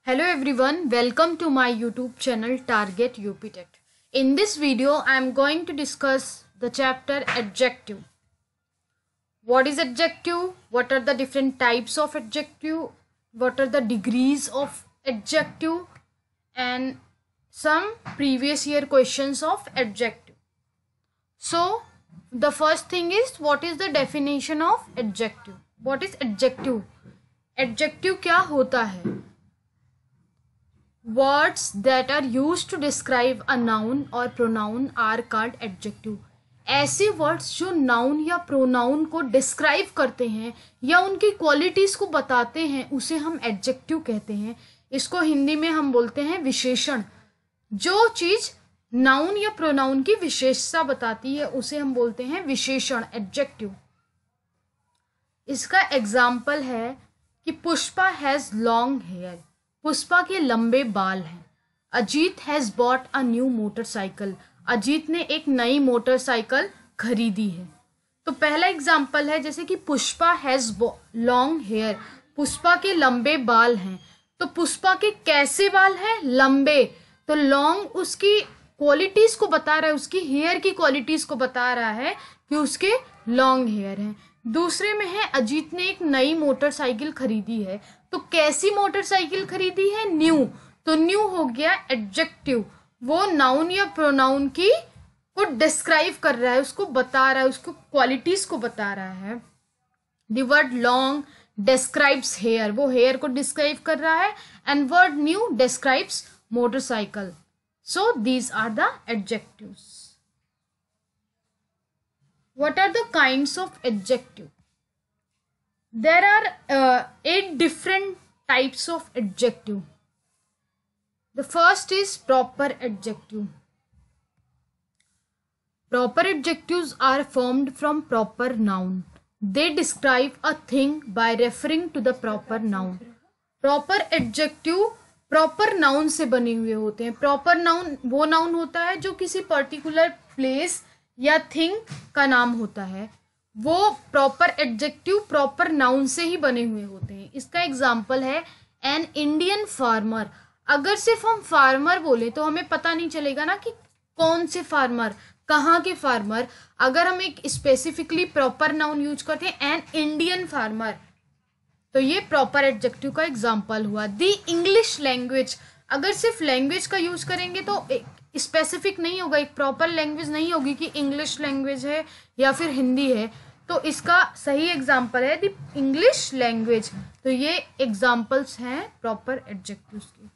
Hello everyone, welcome to my YouTube channel Target UPTech. In this video, I am going to discuss the chapter Adjective. What is adjective? What are the different types of adjective? What are the degrees of adjective? And some previous year questions of adjective. So, the first thing is, what is the definition of adjective? What is adjective? Adjective क्या होता है? Words that are used to describe a noun or pronoun are called adjective. ऐसे words जो noun या pronoun को describe करते हैं या उनकी क्वालिटीज को बताते हैं उसे हम एडजेक्टिव कहते हैं. इसको हिंदी में हम बोलते हैं विशेषण. जो चीज नाउन या प्रोनाउन की विशेषता बताती है उसे हम बोलते हैं विशेषण, एडजेक्टिव. इसका एग्जाम्पल है कि Pushpa has long hair. Pushpa के लंबे बाल हैं. Ajit has bought a new motorcycle. Ajit ने एक नई मोटरसाइकिल खरीदी है. तो पहला एग्जाम्पल है जैसे कि Pushpa has long hair. Pushpa के लंबे बाल हैं. तो पुष्पा के कैसे बाल हैं? लंबे. तो लॉन्ग उसकी क्वालिटीज को बता रहा है, उसकी हेयर की क्वालिटीज को बता रहा है कि उसके लॉन्ग हेयर हैं. दूसरे में है अजीत ने एक नई मोटरसाइकिल खरीदी है. तो कैसी मोटरसाइकिल खरीदी है? न्यू. तो न्यू हो गया एडजेक्टिव. वो नाउन या प्रोनाउन की को डिस्क्राइब कर रहा है, उसको बता रहा है, उसको क्वालिटीज को बता रहा है. The word long describes hair. वो हेयर को डिस्क्राइब कर रहा है. And word new describes motorcycle. So these are the adjectives. What are the kinds of adjective? There are 8 different types of adjective. The first is proper adjective. Proper adjectives are formed from proper noun. They describe a thing by referring to the proper noun. Proper adjective proper noun से बने हुए होते हैं. Proper noun वो noun होता है जो किसी particular place या थिंग का नाम होता है. वो प्रॉपर एडजेक्टिव प्रॉपर नाउन से ही बने हुए होते हैं. इसका एग्जाम्पल है एन इंडियन फार्मर. अगर सिर्फ हम फार्मर बोले तो हमें पता नहीं चलेगा ना कि कौन से फार्मर, कहाँ के फार्मर. अगर हम एक स्पेसिफिकली प्रॉपर नाउन यूज करते हैं एन इंडियन फार्मर, तो ये प्रॉपर एडजेक्टिव का एग्जाम्पल हुआ. The English language. अगर सिर्फ लैंग्वेज का यूज करेंगे तो स्पेसिफिक नहीं होगा, एक प्रॉपर लैंग्वेज नहीं होगी कि इंग्लिश लैंग्वेज है या फिर हिंदी है. तो इसका सही एग्जाम्पल है द इंग्लिश लैंग्वेज. तो ये एग्जाम्पल्स हैं प्रॉपर एडजेक्टिव्स की.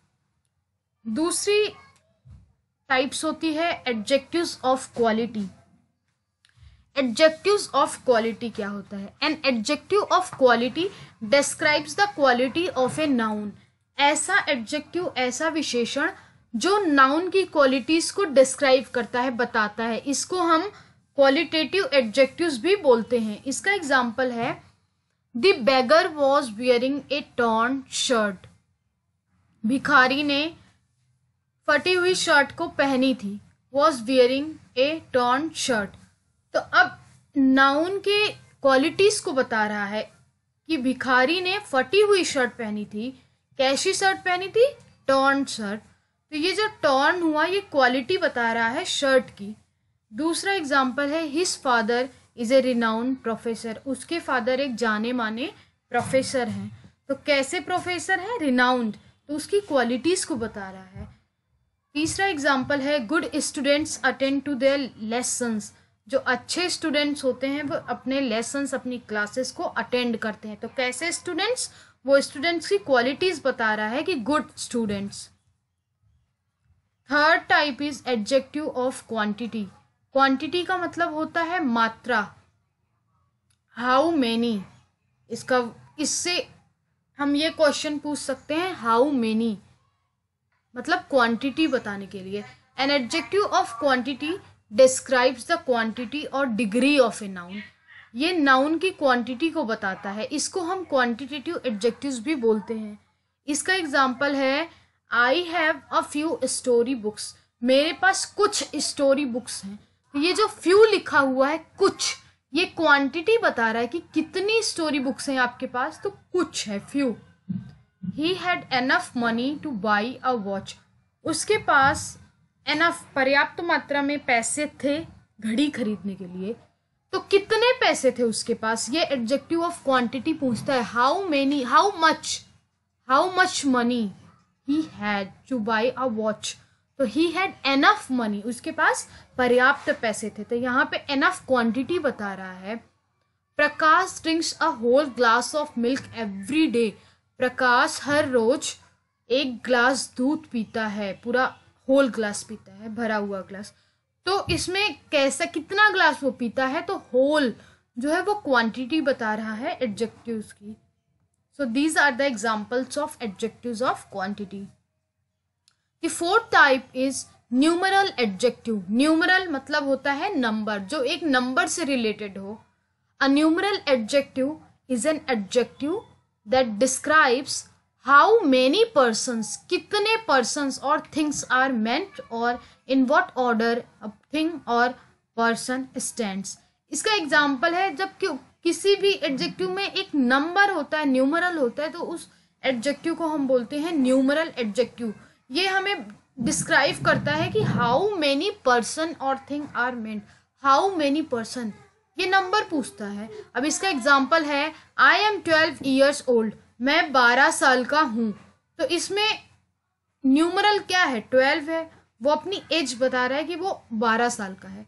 दूसरी टाइप्स होती है adjectives of quality. Adjectives of quality क्या होता है? An adjective of quality describes the quality of a noun. ऐसा एडजेक्टिव, ऐसा विशेषण जो नाउन की क्वालिटीज को डिस्क्राइब करता है, बताता है. इसको हम क्वालिटेटिव एडजेक्टिव्स भी बोलते हैं. इसका एग्जाम्पल है the beggar was wearing A torn shirt. भिखारी ने फटी हुई शर्ट को पहनी थी. Was wearing A torn shirt. तो अब नाउन के क्वालिटीज को बता रहा है कि भिखारी ने फटी हुई शर्ट पहनी थी. कैसी शर्ट पहनी थी? Torn shirt. तो ये जो टॉर्न हुआ ये क्वालिटी बता रहा है शर्ट की. दूसरा एग्जाम्पल है his father is a renowned professor. उसके फादर एक जाने माने प्रोफेसर हैं. तो कैसे प्रोफेसर हैं? रिनाउंड. तो उसकी क्वालिटीज को बता रहा है. तीसरा एग्जाम्पल है good students attend to their lessons. जो अच्छे स्टूडेंट्स होते हैं वो अपने लेसन्स, अपनी क्लासेस को अटेंड करते हैं. तो कैसे स्टूडेंट्स? वो स्टूडेंट्स की क्वालिटीज बता रहा है कि good students. Third type is adjective of quantity. Quantity का मतलब होता है मात्रा. How many. इससे हम ये क्वेश्चन पूछ सकते हैं हाउ मेनी, मतलब क्वांटिटी बताने के लिए. An adjective of quantity describes the quantity और डिग्री ऑफ ए नाउन. ये नाउन की क्वांटिटी को बताता है. इसको हम क्वांटिटेटिव एडजेक्टिव्स भी बोलते हैं. इसका एग्जाम्पल है I have a few story books. मेरे पास कुछ स्टोरी बुक्स हैं. तो ये जो फ्यू लिखा हुआ है, कुछ, ये क्वांटिटी बता रहा है कि कितनी स्टोरी बुक्स हैं आपके पास. तो कुछ है, few. He had enough money two by a watch. उसके पास एनफ पर्याप्त मात्रा में पैसे थे घड़ी खरीदने के लिए। तो कितने पैसे थे उसके पास, ये एडजेक्टिव ऑफ क्वांटिटी पूछता है। How many, how much money he had two by a watch. तो ही हैड एनफ मनी, उसके पास पर्याप्त पैसे थे। तो यहाँ पे एनफ क्वांटिटी बता रहा है। Prakash drinks a whole glass of milk every day. Prakash हर रोज एक ग्लास दूध पीता है, पूरा होल ग्लास पीता है, भरा हुआ ग्लास। तो इसमें कैसा, कितना ग्लास वो पीता है, तो होल जो है वो क्वांटिटी बता रहा है एडजेक्टिव्स की। So these are the examples of adjectives of quantity. The fourth type is numeral adjective. Numeral मतलब होता है नंबर, जो एक नंबर से रिलेटेड हो। A numeral adjective is an adjective that describes how many persons, कितने persons और things are meant और in what order a thing और पर्सन स्टैंड्स। इसका एग्जाम्पल है जब किसी भी एडजेक्टिव में एक नंबर होता है, न्यूमरल होता है, तो उस एडजेक्टिव को हम बोलते हैं न्यूमरल एडजेक्टिव। ये हमें डिस्क्राइब करता है कि हाउ मेनी पर्सन और thing are meant. How many person, ये नंबर पूछता है। अब इसका एग्जाम्पल है आई एम 12 ईयर्स ओल्ड, मैं 12 साल का हूँ। तो इसमें न्यूमरल क्या है, 12 है, वो अपनी एज बता रहा है कि वो 12 साल का है।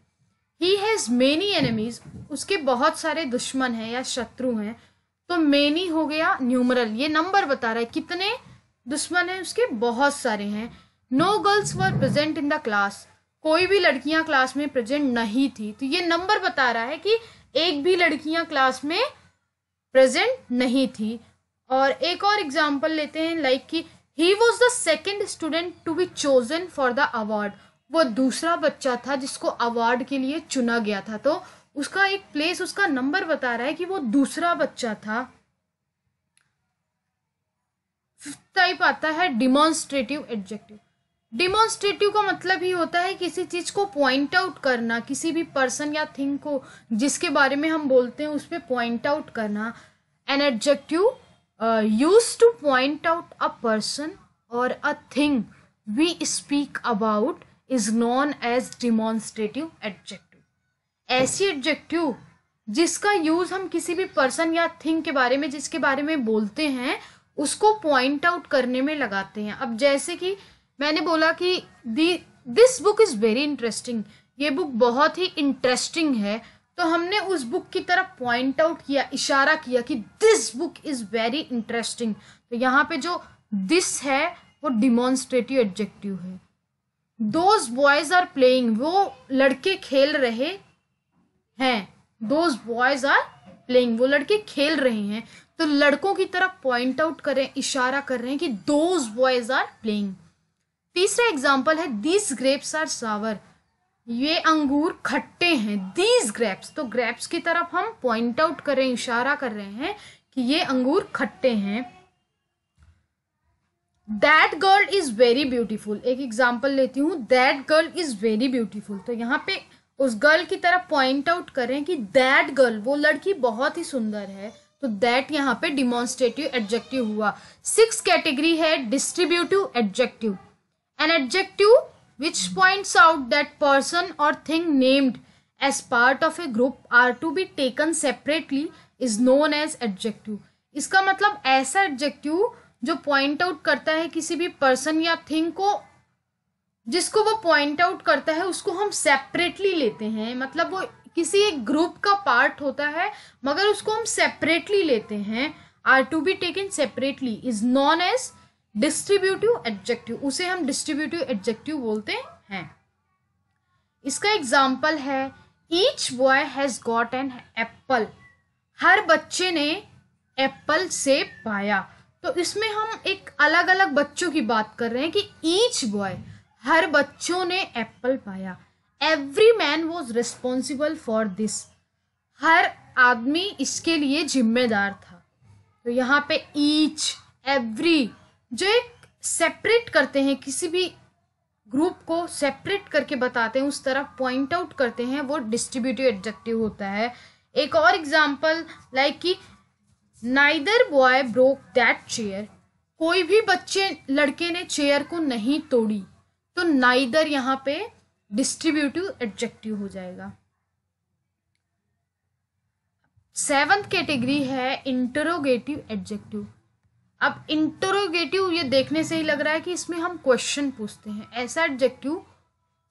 ही हैज मेनी एनिमीज, उसके बहुत सारे दुश्मन हैं या शत्रु हैं। तो मेनी हो गया न्यूमरल, ये नंबर बता रहा है कितने दुश्मन हैं उसके, बहुत सारे हैं। No girls were present in the class, कोई भी लड़कियां क्लास में प्रेजेंट नहीं थी। तो ये नंबर बता रहा है कि एक भी लड़कियां क्लास में प्रेजेंट नहीं थी। और एक और एग्जाम्पल लेते हैं, लाइक कि he was the second student to be chosen for the award. वो दूसरा बच्चा था जिसको अवार्ड के लिए चुना गया था। तो उसका एक प्लेस, उसका नंबर बता रहा है कि वो दूसरा बच्चा था। फिफ्थ टाइप आता है डिमॉन्स्ट्रेटिव एडजेक्टिव। डिमॉन्स्ट्रेटिव का मतलब ही होता है किसी चीज को पॉइंट आउट करना, किसी भी पर्सन या थिंग को जिसके बारे में हम बोलते हैं उस पर पॉइंट आउट करना। An adjective used to point out a person और a thing we speak about is known as demonstrative adjective. ऐसी एडजेक्टिव जिसका यूज हम किसी भी पर्सन या थिंग के बारे में, जिसके बारे में बोलते हैं, उसको पॉइंट आउट करने में लगाते हैं। अब जैसे कि मैंने बोला कि this book is very interesting, ये बुक बहुत ही इंटरेस्टिंग है, तो हमने उस बुक की तरफ पॉइंट आउट किया, इशारा किया कि this book is very interesting. तो यहाँ पे जो दिस है वो डिमॉन्स्ट्रेटिव एडजेक्टिव है। दोज बॉयज आर प्लेइंग, वो लड़के खेल रहे हैं। दोज बॉयज आर प्लेइंग, वो लड़के खेल रहे हैं। तो लड़कों की तरफ पॉइंट आउट करें, इशारा कर रहे हैं कि दोज बॉयज आर प्लेइंग। तीसरा एग्जाम्पल है दीज ग्रेप्स आर सावर, ये अंगूर खट्टे हैं। दीज ग्रेप्स, तो ग्रेप्स की तरफ हम पॉइंट आउट कर रहे हैं, इशारा कर रहे हैं कि ये अंगूर खट्टे हैं। That girl is very beautiful, एक एग्जाम्पल लेती हूँ, that girl is very beautiful. तो यहाँ पे उस गर्ल की तरफ पॉइंट आउट करें कि दैट गर्ल, वो लड़की बहुत ही सुंदर है। तो दैट यहाँ पे डिमॉन्स्ट्रेटिव एडजेक्टिव हुआ। 6 कैटेगरी है distributive adjective. An adjective which points out that person or thing named as part of a group are to be taken separately is known as adjective। इसका मतलब ऐसा एडजेक्टिव जो point out करता है किसी भी पर्सन या थिंग को, जिसको वो पॉइंट आउट करता है उसको हम सेपरेटली लेते हैं। मतलब वो किसी एक ग्रुप का पार्ट होता है मगर उसको हम सेपरेटली लेते हैं। Are to be taken separately is known as distributive adjective, उसे हम डिस्ट्रीब्यूटिव एडजेक्टिव बोलते हैं। इसका एग्जाम्पल है each boy has got an apple, हर बच्चे ने एप्पल सेब पाया। तो इसमें हम एक अलग अलग बच्चों की बात कर रहे हैं कि ईच बॉय, हर बच्चों ने एप्पल पाया। Every man was responsible for this, हर आदमी इसके लिए जिम्मेदार था। तो यहाँ पे ईच, एवरी जो एक सेपरेट करते हैं, किसी भी ग्रुप को सेपरेट करके बताते हैं, उस तरफ पॉइंट आउट करते हैं, वो डिस्ट्रीब्यूटिव एडजेक्टिव होता है। एक और एग्जांपल लाइक कि neither boy broke that chair, कोई भी लड़के ने चेयर को नहीं तोड़ी, तो नाइदर यहाँ पे डिस्ट्रीब्यूटिव एडजेक्टिव हो जाएगा। 7th कैटेगरी है इंटरोगेटिव एडजेक्टिव। अब इंटरोगेटिव ये देखने से ही लग रहा है कि इसमें हम क्वेश्चन पूछते हैं, ऐसा एडजेक्टिव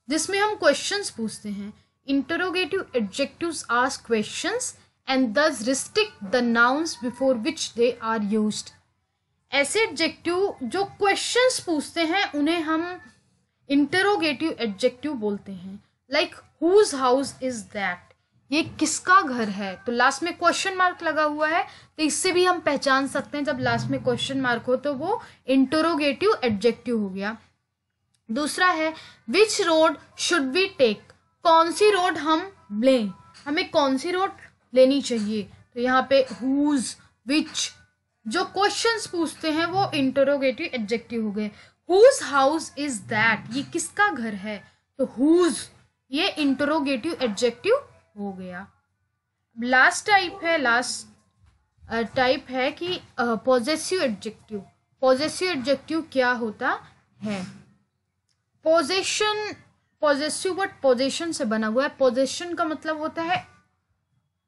जिसमें हम क्वेश्चंस पूछते हैं। Interrogative adjectives ask questions and thus restrict the nouns before which they are used। ऐसे एडजेक्टिव जो क्वेश्चंस पूछते हैं उन्हें हम इंटरोगेटिव एडजेक्टिव बोलते हैं। Like whose house is that, ये किसका घर है, तो लास्ट में क्वेश्चन मार्क लगा हुआ है, तो इससे भी हम पहचान सकते हैं जब लास्ट में क्वेश्चन मार्क हो तो वो इंटरोगेटिव एडजेक्टिव हो गया। दूसरा है which road should we take, कौन सी रोड हम लें, हमें कौन सी रोड लेनी चाहिए, तो यहाँ पे whose, which, जो क्वेश्चंस पूछते हैं वो इंटरोगेटिव एडजेक्टिव हो गए। whose house is that, ये किसका घर है, तो whose ये इंटरोगेटिव एडजेक्टिव हो गया। लास्ट टाइप है कि पॉजेसिव एडजेक्टिव। पॉजेसिव एडजेक्टिव क्या होता है? पॉजेसिव वर्ड पोजेशन से बना हुआ है। पोजेशन का मतलब होता है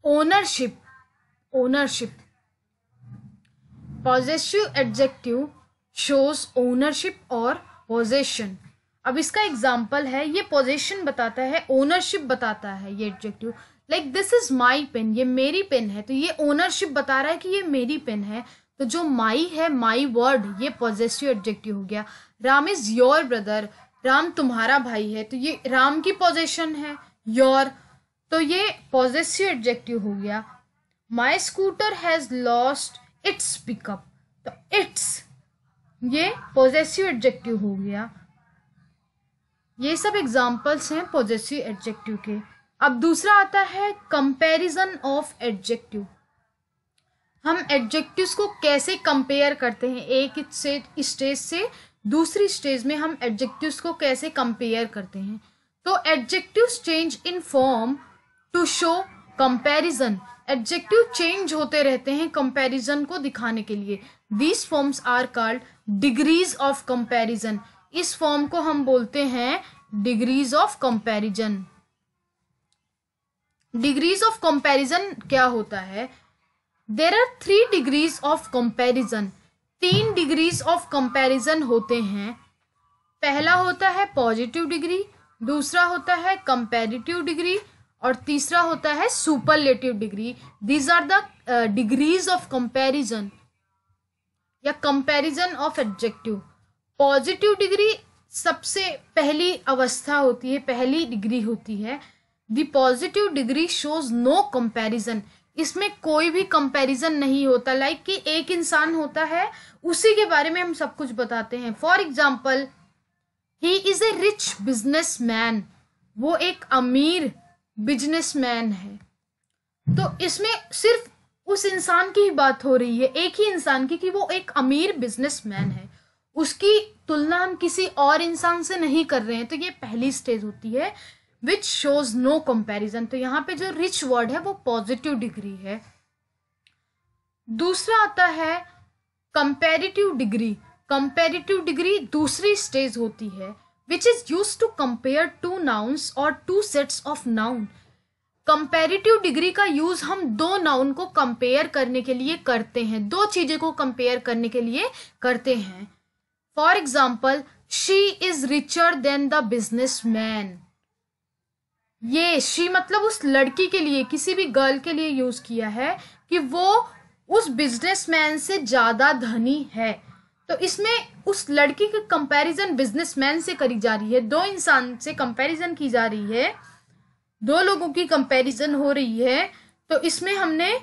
ownership. Possessive adjective shows ownership और पोजेशन। अब इसका एग्जाम्पल है, ये पोजेशन बताता है, ओनरशिप बताता है ये adjective. Like this is my pen, ये मेरी पेन है, तो ये ओनरशिप बता रहा है कि ये मेरी पेन है। तो जो माई है, माई वर्ड, ये पॉजेसिव एडजेक्टिव हो गया। Ram is your brother, Ram तुम्हारा भाई है, तो ये राम की पोजेशन है, योर, तो ये पॉजेसिव एडजेक्टिव हो गया। My scooter has lost its pickup, तो इट्स ये पॉजेसिव एडजेक्टिव हो गया। ये सब एग्जाम्पल्स हैं पॉजेसिव एडजेक्टिव के। अब दूसरा आता है कंपैरिजन ऑफ एडजेक्टिव। हम एडजेक्टिव्स को कैसे कंपेयर करते हैं, एक स्टेज से दूसरी स्टेज में हम एडजेक्टिव्स को कैसे कंपेयर करते हैं। तो adjectives change in form to show comparison. Adjective change होते रहते हैं कंपैरिजन को दिखाने के लिए। These forms are called degrees of comparison. इस फॉर्म को हम बोलते हैं degrees of comparison. Degrees of comparison क्या होता है? There are 3 degrees of comparison. 3 degrees of comparison होते हैं। पहला होता है पॉजिटिव डिग्री, दूसरा होता है कंपैरेटिव डिग्री और तीसरा होता है superlative degree. These are the degrees of comparison या comparison of adjective. Positive degree सबसे पहली अवस्था होती है, पहली डिग्री होती है। The positive degree shows no comparison. इसमें कोई भी कंपैरिजन नहीं होता। लाइक कि एक इंसान होता है, उसी के बारे में हम सब कुछ बताते हैं। For example, he is a rich businessman, वो एक अमीर बिजनेसमैन है। तो इसमें सिर्फ उस इंसान की ही बात हो रही है, एक ही इंसान की, कि वो एक अमीर बिजनेसमैन है। उसकी तुलना हम किसी और इंसान से नहीं कर रहे हैं। तो ये पहली स्टेज होती है विच शोज नो कंपैरिजन। तो यहाँ पे जो रिच वर्ड है वो पॉजिटिव डिग्री है। दूसरा आता है कंपैरेटिव डिग्री। कंपैरेटिव डिग्री दूसरी स्टेज होती है which is used to compare 2 nouns और 2 sets of noun. Comparative degree का यूज हम 2 नाउन को कंपेयर करने के लिए करते हैं, 2 चीजें को कंपेयर करने के लिए करते हैं। For example, she is richer than the businessman. ये शी मतलब उस लड़की के लिए, किसी भी गर्ल के लिए यूज किया है कि वो उस बिजनेसमैन से ज्यादा धनी है। तो इसमें उस लड़की की कंपैरिजन बिजनेसमैन से करी जा रही है। 2 इंसान से कंपैरिजन की जा रही है, 2 लोगों की कंपैरिजन हो रही है। तो इसमें हमने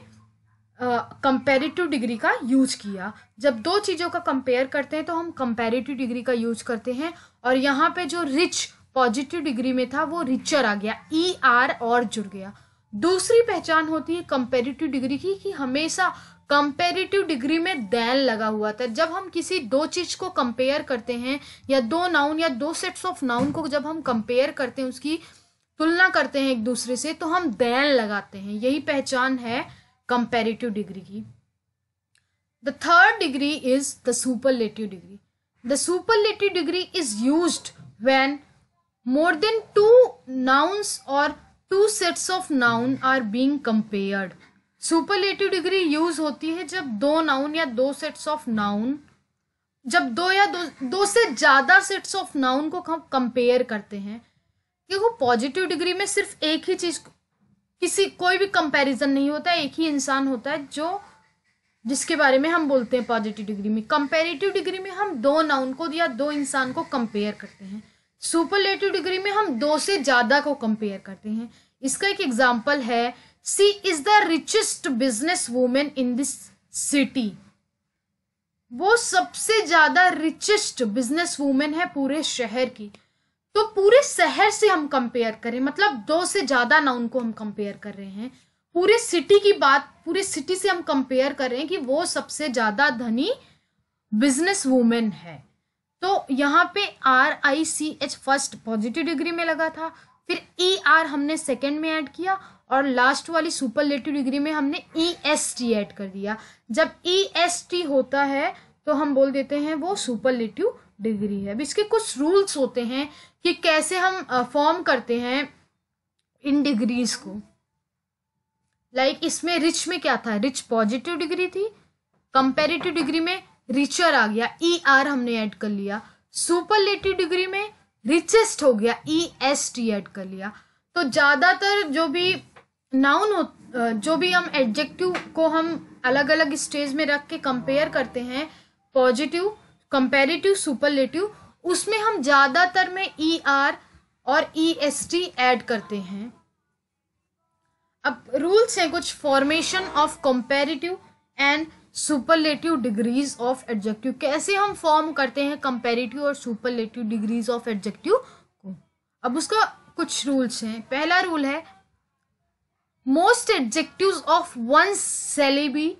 कंपैरेटिव डिग्री का यूज किया। जब 2 चीजों का कंपेयर करते हैं तो हम कंपैरेटिव डिग्री का यूज करते हैं। और यहाँ पे जो रिच पॉजिटिव डिग्री में था वो रिचर आ गया, ER और जुड़ गया। दूसरी पहचान होती है कंपैरेटिव डिग्री की कि हमेशा कंपैरेटिव डिग्री में देन लगा हुआ था। जब हम किसी 2 चीज को कंपेयर करते हैं या 2 नाउन या 2 सेट्स ऑफ नाउन को जब हम कंपेयर करते हैं, उसकी तुलना करते हैं एक दूसरे से, तो हम देन लगाते हैं। यही पहचान है कंपैरेटिव डिग्री की। The third degree is the superlative degree. The superlative degree is used when more than two nouns or two sets of noun are being compared. Superlative degree use होती है जब दो नाउन या दो sets of noun, जब दो से ज्यादा सेट्स ऑफ नाउन को हम कंपेयर करते हैं। क्योंकि पॉजिटिव डिग्री में सिर्फ एक ही चीज, कोई भी कंपैरिजन नहीं होता है, एक ही इंसान होता है जो जिसके बारे में हम बोलते हैं पॉजिटिव डिग्री में। कंपैरेटिव डिग्री में हम दो नाउन को या दो इंसान को कंपेयर करते हैं। सुपरलेटिव डिग्री में हम दो से ज्यादा को कंपेयर करते हैं। इसका एक एग्जांपल है, she is the richest business women in this city. वो सबसे ज्यादा रिचेस्ट बिजनेस वुमेन है पूरे शहर की। तो पूरे शहर से हम कंपेयर करें, मतलब दो से ज्यादा नाउन को हम कंपेयर कर रहे हैं। पूरे सिटी की बात, पूरे सिटी से हम कंपेयर कर रहे हैं कि वो सबसे ज्यादा धनी बिजनेस वुमेन है। तो यहाँ पे RICH फर्स्ट पॉजिटिव डिग्री में लगा था, फिर ER हमने सेकंड में ऐड किया और लास्ट वाली सुपरलेटिव डिग्री में हमने EST ऐड कर दिया। जब EST होता है तो हम बोल देते हैं वो सुपरलेटिव डिग्री है। अब इसके कुछ रूल्स होते हैं कि कैसे हम फॉर्म करते हैं इन डिग्रीज को। लाइक इसमें रिच में क्या था, रिच पॉजिटिव डिग्री थी। कंपैरेटिव डिग्री में रिचर आ गया, ER हमने ऐड कर लिया। सुपरलेटिव डिग्री में रिचेस्ट हो गया, EST ऐड कर लिया। तो ज्यादातर जो भी नाउन हो, जो भी हम एडजेक्टिव को हम अलग अलग स्टेज में रख के कंपेयर करते हैं, पॉजिटिव, कंपैरेटिव, सुपरलेटिव, उसमें हम ज्यादातर में ER और EST ऐड करते हैं। अब रूल्स हैं कुछ, formation of comparative and superlative degrees of adjective. कैसे हम फॉर्म करते हैं कंपैरेटिव और सुपरलेटिव डिग्रीज ऑफ एडजेक्टिव को। अब उसका कुछ रूल्स हैं। पहला रूल है, most adjectives of one syllable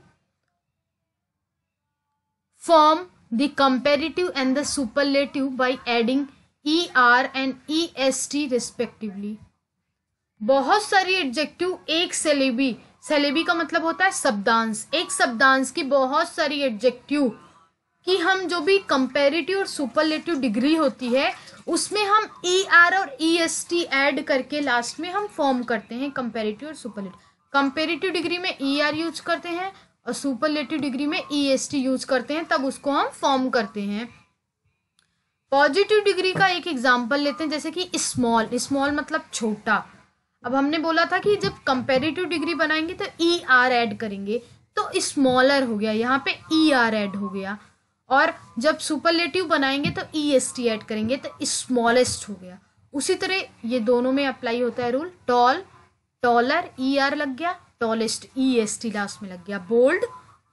form the comparative and the superlative by adding ER and EST respectively. बहुत सारी एडजेक्टिव एक सिलेबी, सिलेबी का मतलब होता है शब्दांश, एक शब्दांश की बहुत सारी एडजेक्टिव की हम जो भी कंपैरेटिव और सुपरलेटिव डिग्री होती है उसमें हम ER और EST ऐड करके लास्ट में हम फॉर्म करते हैं कंपैरेटिव और सुपरलेटिव। कंपैरेटिव डिग्री में ER यूज करते हैं और सुपरलेटिव डिग्री में EST यूज करते हैं, तब उसको हम फॉर्म करते हैं। पॉजिटिव डिग्री का एक एग्जांपल लेते हैं, जैसे कि स्मॉल। स्मॉल मतलब छोटा। अब हमने बोला था कि जब कंपैरेटिव डिग्री बनाएंगे तो ER ऐड करेंगे तो स्मॉलर हो गया, यहाँ पे ER ऐड हो गया। और जब सुपरलेटिव बनाएंगे तो EST ऐड करेंगे तो स्मॉलेस्ट हो गया। उसी तरह ये दोनों में अप्लाई होता है रूल। टॉल, टॉलर, ER लग गया, टॉलेस्ट EST लास्ट में लग गया। Bold,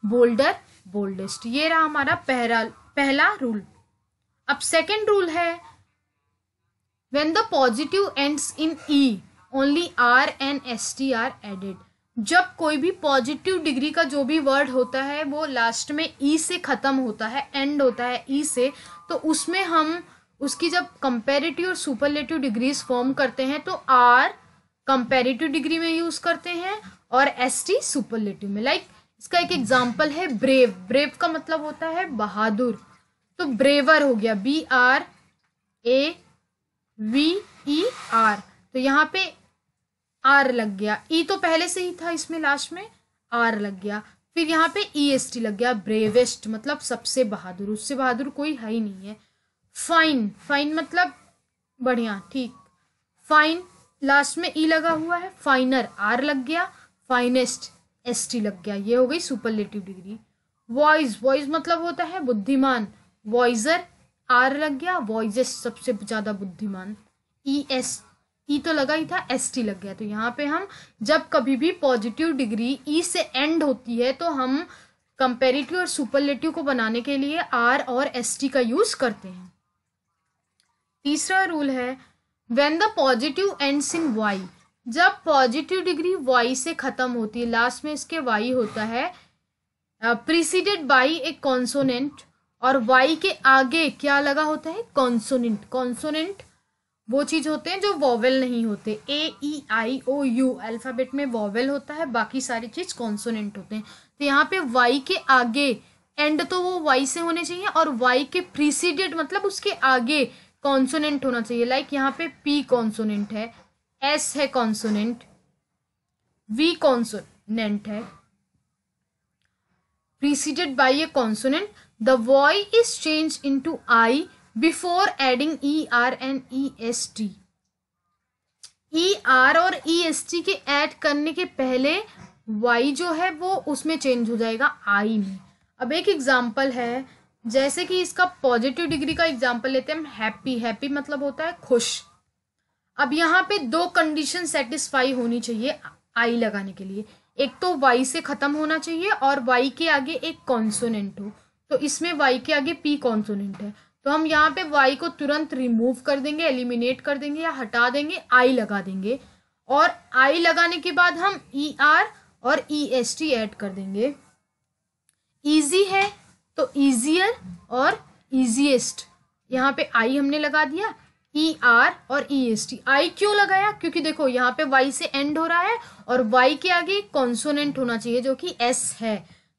bolder, boldest. ये रहा हमारा पहला रूल। अब सेकेंड रूल है, when the positive ends in E only R and ST are added. जब कोई भी पॉजिटिव डिग्री का जो भी वर्ड होता है वो लास्ट में E से खत्म होता है, एंड होता है E से, तो उसमें हम उसकी जब कंपैरेटिव और सुपरलेटिव डिग्रीज फॉर्म करते हैं तो R कंपैरेटिव डिग्री में यूज करते हैं और ST सुपरलेटिव में। लाइक इसका एक एग्जांपल है ब्रेव। ब्रेव का मतलब होता है बहादुर, तो ब्रेवर हो गया, BRAVER। तो यहाँ पे R लग गया, E तो पहले से ही था इसमें, लास्ट में R लग गया, फिर यहाँ पे EST लग गया। ब्रेवेस्ट मतलब सबसे बहादुर, उससे बहादुर कोई है ही नहीं है। फाइन, फाइन मतलब बढ़िया, ठीक। फाइन लास्ट में E लगा हुआ है। फाइनर R लग गया, फाइनेस्ट ST लग गया। ये हो गई सुपरलेटिव डिग्री। वॉइस, वॉइस मतलब होता है बुद्धिमान, वॉइजर R लग गया, वॉइजेस्ट सबसे ज्यादा बुद्धिमान। E तो लगा ही था, ST लग गया। तो यहाँ पे हम जब कभी भी पॉजिटिव डिग्री E से एंड होती है तो हम कंपैरेटिव और सुपरलेटिव को बनाने के लिए R और ST का यूज करते हैं। तीसरा रूल है, when the positive ends in Y। जब पॉजिटिव डिग्री Y से खत्म होती है, लास्ट में इसके Y होता है, प्रीसीडेड बाई ए कॉन्सोनेंट, और Y के आगे क्या लगा होता है, कॉन्सोनेंट। कॉन्सोनेंट वो चीज होते हैं जो वॉवेल नहीं होते। AEIOU अल्फाबेट में वॉवेल होता है, बाकी सारी चीज कॉन्सोनेंट होते हैं। तो यहाँ पे Y के आगे एंड तो वो वाई से होने चाहिए और वाई के प्रीसीडेड मतलब उसके आगे कॉन्सोनेंट होना चाहिए। लाइक यहाँ पे पी कॉन्सोनेंट है, एस है कॉन्सोनेंट, वी कॉन्सोनेंट है preceded by a consonant, the voice is changed into I before adding ER and EST. ER और EST के ऐड करने के पहले Y जो है वो उसमें चेंज हो जाएगा I में। अब एक एग्जाम्पल है, जैसे कि इसका पॉजिटिव डिग्री का एग्जाम्पल लेते हैं हम, हैप्पी। हैप्पी मतलब होता है खुश। अब यहाँ पे दो कंडीशन सेटिस्फाई होनी चाहिए आई लगाने के लिए, एक तो वाई से खत्म होना चाहिए और वाई के आगे एक कॉन्सोनेंट हो। तो इसमें वाई के आगे पी कॉन्सोनेंट है, तो हम यहाँ पे वाई को तुरंत रिमूव कर देंगे, एलिमिनेट कर देंगे या हटा देंगे, आई लगा देंगे। और आई लगाने के बाद हम ई आर और ई एस टी ऐड कर देंगे। इजी है तो इजियर और इजीएस्ट, यहाँ पे आई हमने लगा दिया, ई आर और ई एस टी। आई क्यों लगाया? क्योंकि देखो यहाँ पे वाई से एंड हो रहा है और वाई के आगे कॉन्सोनेंट होना चाहिए जो कि एस है,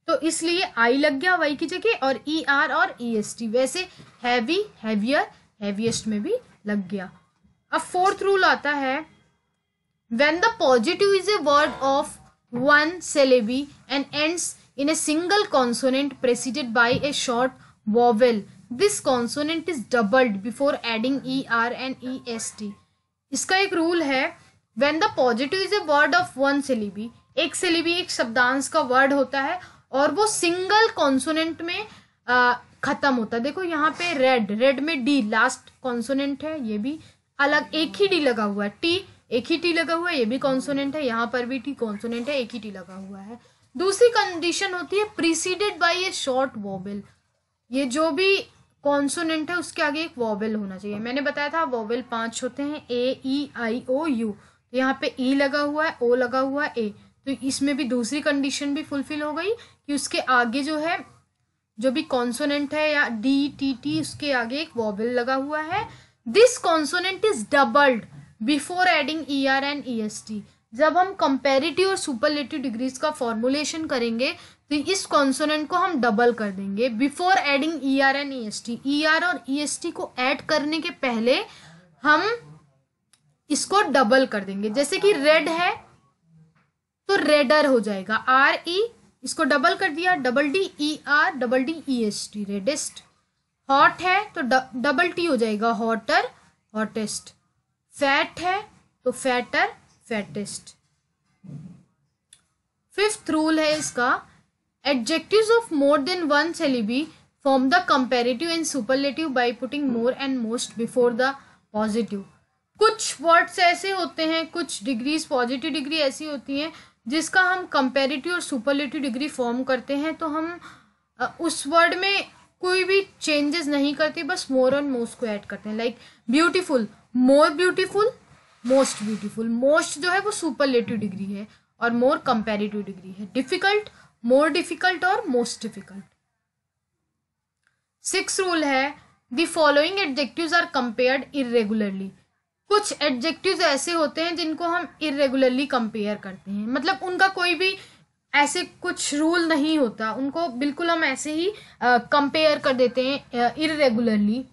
तो इसलिए आई लग गया वाई की जगह, और ई आर और ई एस टी। वैसे हैवी, हैवियर, हैवीएस्ट में भी लग गया। अब फोर्थ रूल आता है, when the positive is a word of one syllable and ends in a single consonant preceded by a short vowel, this consonant is doubled before adding er and est. इसका एक rule है, when the positive is a word of one syllable, एक syllable एक शब्दांश का word होता है और वो सिंगल कॉन्सोनेंट में खत्म होता है। देखो यहाँ पे रेड, रेड में डी लास्ट कॉन्सोनेंट है, ये भी अलग एक ही डी लगा हुआ है, टी एक ही टी लगा हुआ है, ये भी कॉन्सोनेंट है, यहाँ पर भी टी कॉन्सोनेंट है, एक ही टी लगा हुआ है। दूसरी कंडीशन होती है preceded by a short vowel, ये जो भी कॉन्सोनेंट है उसके आगे एक वोवेल होना चाहिए। मैंने बताया था वोवेल 5 होते हैं, ए ई आई ओ यू, तो यहाँ पे ई लगा हुआ है, ओ लगा हुआ है, ए, तो इसमें भी दूसरी कंडीशन भी फुलफिल हो गई कि उसके आगे जो है जो भी कॉन्सोनेंट है या डी टी टी उसके आगे एक वोवेल लगा हुआ है। This consonant is doubled before adding E R and E S T. जब हम कंपेरेटिव और सुपरलेटिव डिग्रीज का फॉर्मुलेशन करेंगे तो इस कॉन्सोनेंट को हम डबल कर देंगे before adding E R and E S T. E R और ई एस टी को ऐड करने के पहले हम इसको डबल कर देंगे। जैसे कि रेड है तो रेडर हो जाएगा, आर ई, इसको डबल कर दिया, double D E R, double D E S T, reddest. Hot है तो डबल टी हो जाएगा, हॉटर, हॉटेस्ट। फैट है तो फैटर, फैटेस्ट। फिफ्थ रूल है इसका, adjectives of more than one syllable form the comparative and superlative by putting more and most before the positive. कुछ words ऐसे होते हैं, कुछ डिग्रीज पॉजिटिव डिग्री ऐसी होती हैं जिसका हम कंपैरेटिव और सुपरलेटिव डिग्री फॉर्म करते हैं, तो हम उस वर्ड में कोई भी चेंजेस नहीं करते, बस मोर और मोस्ट को ऐड करते हैं। Like beautiful, more beautiful, most beautiful. Most जो है वो सुपरलेटिव डिग्री है और मोर कंपैरेटिव डिग्री है। डिफिकल्ट, मोर डिफिकल्ट और मोस्ट डिफिकल्ट। सिक्स रूल है, the following adjectives are compared irregularly. कुछ एडजेक्टिव्स ऐसे होते हैं जिनको हम इरेगुलरली कंपेयर करते हैं, मतलब उनका कोई भी ऐसे कुछ रूल नहीं होता, उनको बिल्कुल हम ऐसे ही कंपेयर कर देते हैं irregularly.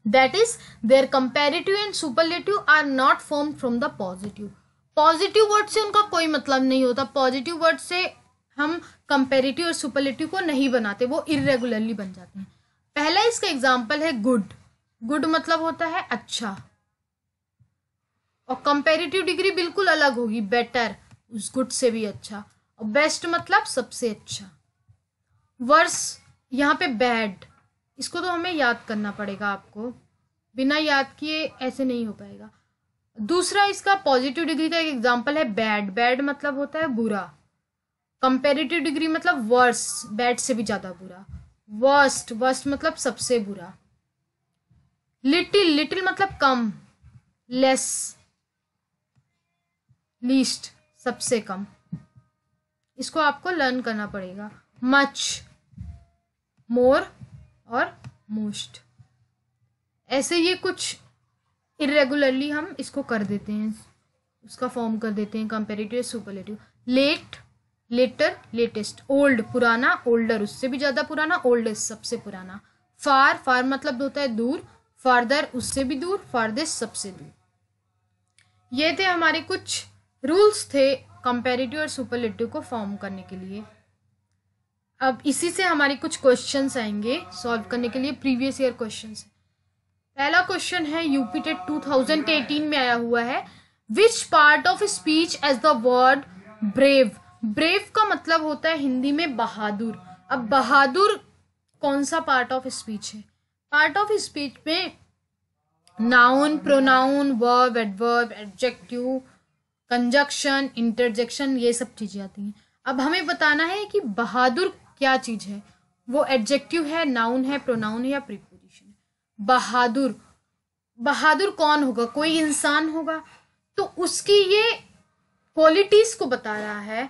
That is their comparative and superlative are not formed from the positive. Positive word से उनका कोई मतलब नहीं होता, पॉजिटिव वर्ड से हम कंपैरेटिव और सुपरलेटिव को नहीं बनाते, वो इरेगुलरली बन जाते हैं। पहला इसका एग्जाम्पल है गुड। गुड मतलब होता है अच्छा, और कंपैरेटिव डिग्री बिल्कुल अलग होगी, बेटर, उस गुड से भी अच्छा, और बेस्ट मतलब सबसे अच्छा। वर्स यहाँ पे बैड, इसको तो हमें याद करना पड़ेगा, आपको बिना याद किए ऐसे नहीं हो पाएगा। दूसरा इसका पॉजिटिव डिग्री का एक एग्जांपल है बैड। बैड मतलब होता है बुरा, कंपैरेटिव डिग्री मतलब वर्स, बैड से भी ज्यादा बुरा। वर्स्ट, वर्स्ट मतलब सबसे बुरा। लिटिल, लिटिल मतलब कम, लेस, लीस्ट सबसे कम, इसको आपको लर्न करना पड़ेगा। मच, मोर और मोस्ट। ऐसे ये कुछ इरेगुलरली हम इसको कर देते हैं, उसका फॉर्म कर देते हैं comparative superlative. Late, later latest, old पुराना, ओल्डर उससे भी ज्यादा पुराना, ओल्डेस्ट सबसे पुराना, फार फार मतलब होता है दूर, फार्दर उससे भी दूर, फारदेस्ट सबसे दूर। ये थे हमारे कुछ रूल्स थे कंपैरेटिव और सुपरलेटिव को फॉर्म करने के लिए। अब इसी से हमारे कुछ क्वेश्चंस आएंगे सॉल्व करने के लिए, प्रीवियस ईयर क्वेश्चंस। पहला क्वेश्चन है यूपी टेट 2018 में आया हुआ है, which part of speech is the word brave. Brave का मतलब होता है हिंदी में बहादुर। अब बहादुर कौन सा पार्ट ऑफ स्पीच है? पार्ट ऑफ स्पीच में noun, pronoun, verb, adverb, adjective, conjunction, interjection, ये सब चीजें आती हैं। अब हमें बताना है कि बहादुर क्या चीज है, वो एडजेक्टिव है, नाउन है, प्रोनाउन है या प्रीपोजिशन है। बहादुर, बहादुर कौन होगा? कोई इंसान होगा, तो उसकी ये क्वालिटीज को बता रहा है,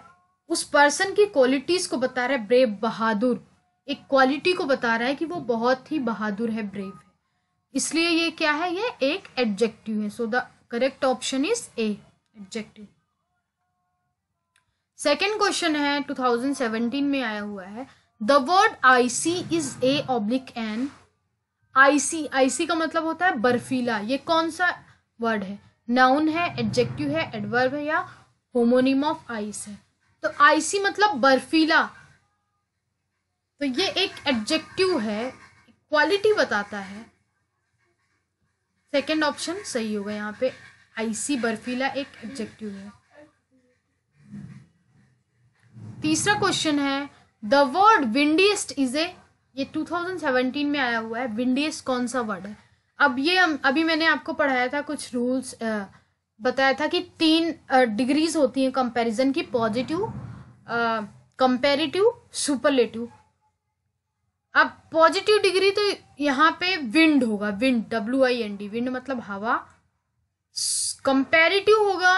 उस पर्सन की क्वालिटीज को बता रहा है। ब्रेव, बहादुर एक क्वालिटी को बता रहा है कि वो बहुत ही बहादुर है, ब्रेव है, इसलिए ये क्या है? ये एक एडजेक्टिव है। So the correct option is A, adjective. Second question है 2017 में आया हुआ है, the word icy is a oblique an. Icy, icy का मतलब होता है बर्फीला। ये कौन सा वर्ड है? नाउन है, एडजेक्टिव है, एडवर्ब है या होमोनिम ऑफ आइस है? तो आईसी मतलब बर्फीला, तो ये एक एडजेक्टिव है, क्वालिटी बताता है। सेकेंड ऑप्शन सही होगा यहाँ पे, आईसी बर्फीला एक एडजेक्टिव है। तीसरा क्वेश्चन है, द वर्ड विंडीएस्ट इज ए। ये 2017 में आया हुआ है, विंडीएस्ट कौन सा वर्ड है? अब ये अभी मैंने आपको पढ़ाया था, कुछ रूल्स बताया था कि 3 डिग्रीज होती हैं कंपैरिजन की, पॉजिटिव, कंपैरेटिव, सुपरलेटिव। अब पॉजिटिव डिग्री तो यहाँ पे विंड होगा, विंड, WIND, विंड मतलब हवा। कंपैरेटिव होगा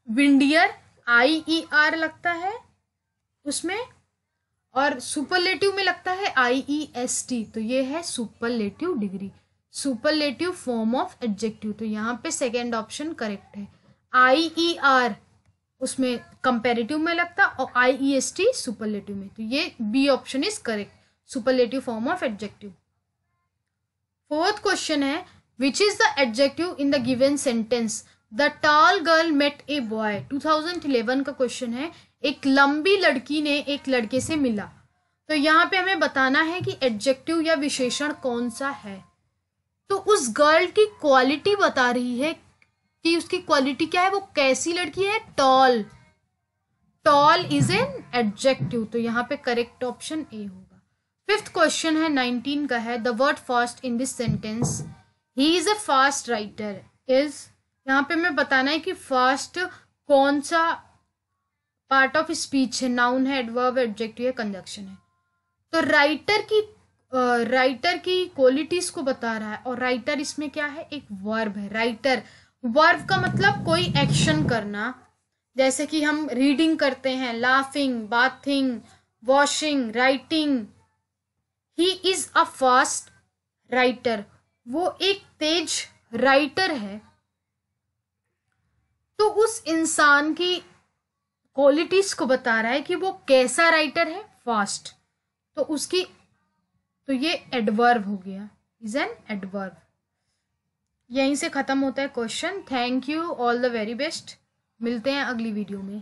विंडियर, IER लगता है उसमें, और सुपरलेटिव में लगता है IEST, तो ये है superlative degree, superlative form of adjective. तो यहाँ पे सेकेंड ऑप्शन करेक्ट है। IER उसमें कंपैरेटिव में लगता और IEST सुपरलेटिव में, तो ये B option is correct, superlative form of adjective. Fourth question है, which is the adjective in the given sentence the tall girl met a boy. 2011 का क्वेश्चन है, एक लंबी लड़की ने एक लड़के से मिला। तो यहाँ पे हमें बताना है कि एडजेक्टिव या विशेषण कौन सा है। तो उस गर्ल की क्वालिटी बता रही है कि उसकी क्वालिटी क्या है, वो कैसी लड़की है, tall. Tall is an adjective, तो यहाँ पे करेक्ट ऑप्शन ए होगा। फिफ्थ क्वेश्चन है 19 का है, the word fast in this sentence, he is a fast writer is. यहाँ पे हमें बताना है कि फास्ट कौन सा पार्ट ऑफ स्पीच है, नाउन है, एडवर्ब, एडजेक्टिव है, कंजक्शन है। तो राइटर की क्वालिटीज को बता रहा है, और राइटर इसमें क्या है, एक वर्ब है। राइटर, वर्ब का मतलब कोई एक्शन करना, जैसे कि हम रीडिंग करते हैं, laughing, bathing, washing, writing. He is a fast writer, वो एक तेज राइटर है। तो उस इंसान की क्वालिटीज को बता रहा है कि वो कैसा राइटर है, फास्ट। तो उसकी, तो ये एडवर्ब हो गया, इज एन एडवर्ब। यहीं से खत्म होता है question. Thank you, all the very best. मिलते हैं अगली वीडियो में।